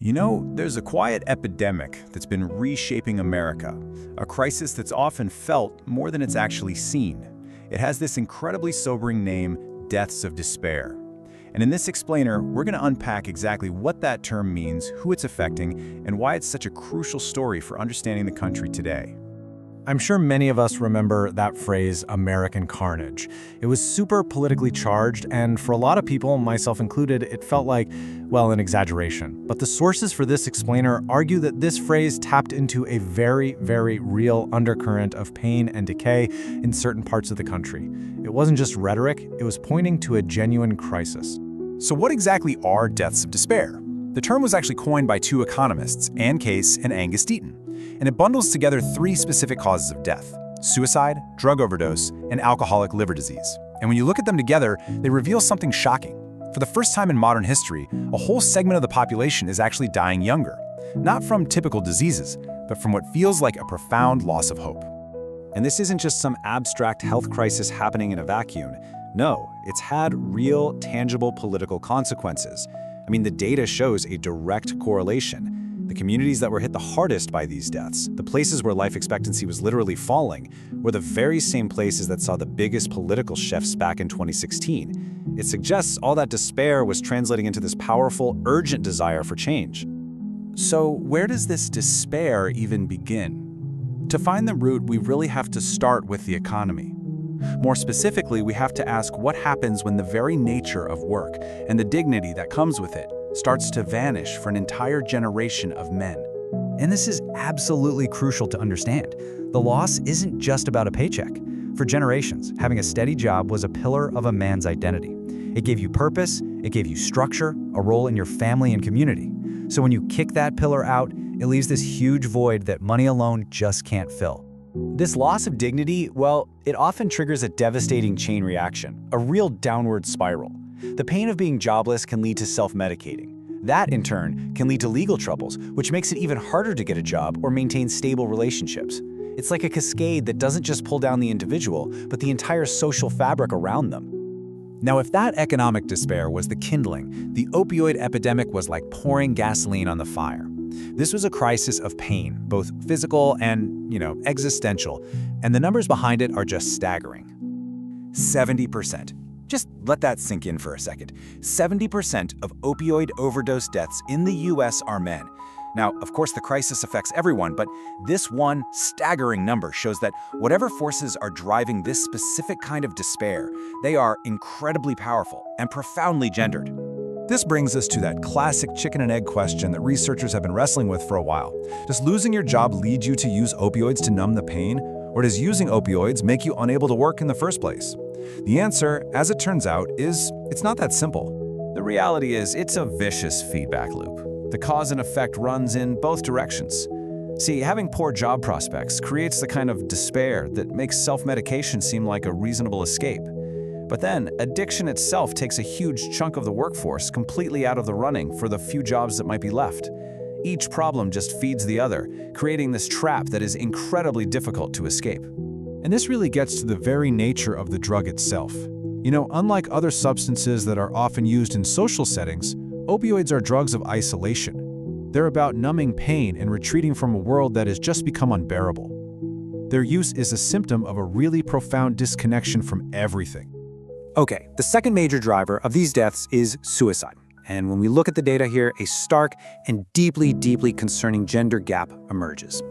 You know, there's a quiet epidemic that's been reshaping America, a crisis that's often felt more than it's actually seen. It has this incredibly sobering name, deaths of despair. And in this explainer, we're going to unpack exactly what that term means, who it's affecting, and why it's such a crucial story for understanding the country today. I'm sure many of us remember that phrase, American carnage. It was super politically charged, and for a lot of people, myself included, it felt like, well, an exaggeration. But the sources for this explainer argue that this phrase tapped into a very, very real undercurrent of pain and decay in certain parts of the country. It wasn't just rhetoric, it was pointing to a genuine crisis. So what exactly are deaths of despair? The term was actually coined by two economists, Anne Case and Angus Deaton, and it bundles together three specific causes of death: suicide, drug overdose, and alcoholic liver disease. And when you look at them together, they reveal something shocking. For the first time in modern history, a whole segment of the population is actually dying younger, not from typical diseases, but from what feels like a profound loss of hope. And this isn't just some abstract health crisis happening in a vacuum. No, it's had real, tangible political consequences. I mean, the data shows a direct correlation. The communities that were hit the hardest by these deaths, the places where life expectancy was literally falling, were the very same places that saw the biggest political shifts back in 2016. It suggests all that despair was translating into this powerful, urgent desire for change. So where does this despair even begin? To find the root, we really have to start with the economy. More specifically, we have to ask what happens when the very nature of work and the dignity that comes with it starts to vanish for an entire generation of men. And this is absolutely crucial to understand. The loss isn't just about a paycheck. For generations, having a steady job was a pillar of a man's identity. It gave you purpose, it gave you structure, a role in your family and community. So when you kick that pillar out, it leaves this huge void that money alone just can't fill. This loss of dignity, well, it often triggers a devastating chain reaction, a real downward spiral. The pain of being jobless can lead to self-medicating. That, in turn, can lead to legal troubles, which makes it even harder to get a job or maintain stable relationships. It's like a cascade that doesn't just pull down the individual, but the entire social fabric around them. Now, if that economic despair was the kindling, the opioid epidemic was like pouring gasoline on the fire. This was a crisis of pain, both physical and, existential, and the numbers behind it are just staggering. 70%. Just let that sink in for a second. 70% of opioid overdose deaths in the US are men. Now, of course, the crisis affects everyone, but this one staggering number shows that whatever forces are driving this specific kind of despair, they are incredibly powerful and profoundly gendered. This brings us to that classic chicken and egg question that researchers have been wrestling with for a while. Does losing your job lead you to use opioids to numb the pain? Or does using opioids make you unable to work in the first place? The answer, as it turns out, is it's not that simple. The reality is it's a vicious feedback loop. The cause and effect runs in both directions. See, having poor job prospects creates the kind of despair that makes self-medication seem like a reasonable escape. But then, addiction itself takes a huge chunk of the workforce completely out of the running for the few jobs that might be left. Each problem just feeds the other, creating this trap that is incredibly difficult to escape. And this really gets to the very nature of the drug itself. Unlike other substances that are often used in social settings, opioids are drugs of isolation. They're about numbing pain and retreating from a world that has just become unbearable. Their use is a symptom of a really profound disconnection from everything. Okay, the second major driver of these deaths is suicide. And when we look at the data here, a stark and deeply, deeply concerning gender gap emerges.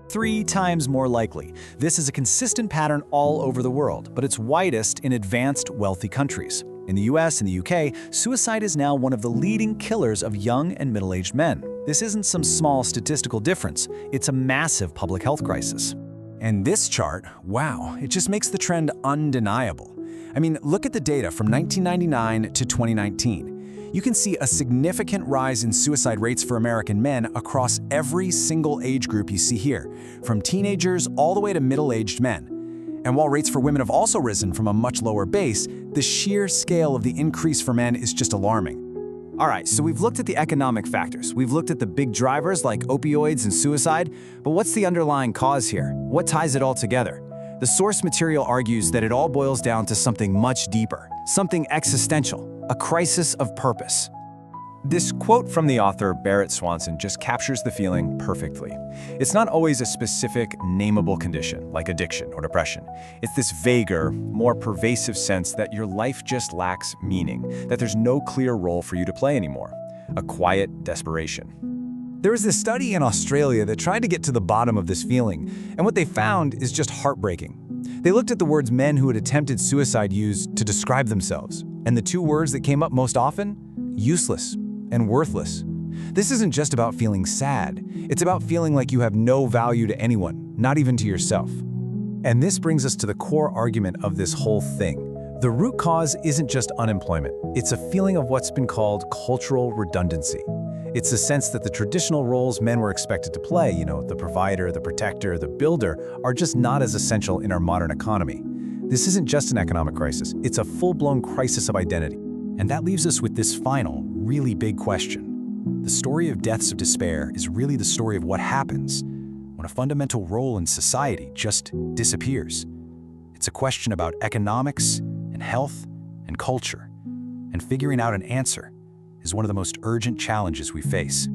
3 times more likely. This is a consistent pattern all over the world, but it's widest in advanced, wealthy countries. In the US and the UK, suicide is now one of the leading killers of young and middle-aged men. This isn't some small statistical difference, it's a massive public health crisis. And this chart, wow, it just makes the trend undeniable. I mean, look at the data from 1999 to 2019. You can see a significant rise in suicide rates for American men across every single age group you see here, from teenagers all the way to middle-aged men. And while rates for women have also risen from a much lower base, the sheer scale of the increase for men is just alarming. All right, so we've looked at the economic factors. We've looked at the big drivers like opioids and suicide, but what's the underlying cause here? What ties it all together? The source material argues that it all boils down to something much deeper, something existential, a crisis of purpose. This quote from the author Barrett Swanson just captures the feeling perfectly. It's not always a specific, nameable condition, like addiction or depression. It's this vaguer, more pervasive sense that your life just lacks meaning, that there's no clear role for you to play anymore. A quiet desperation. There was this study in Australia that tried to get to the bottom of this feeling, and what they found is just heartbreaking. They looked at the words men who had attempted suicide used to describe themselves, and the two words that came up most often? Useless and worthless. This isn't just about feeling sad. It's about feeling like you have no value to anyone, not even to yourself. And this brings us to the core argument of this whole thing. The root cause isn't just unemployment. It's a feeling of what's been called cultural redundancy. It's the sense that the traditional roles men were expected to play, the provider, the protector, the builder, are just not as essential in our modern economy. This isn't just an economic crisis. It's a full-blown crisis of identity. And that leaves us with this final, really big question. The story of deaths of despair is really the story of what happens when a fundamental role in society just disappears. It's a question about economics and health and culture, and figuring out an answer is one of the most urgent challenges we face.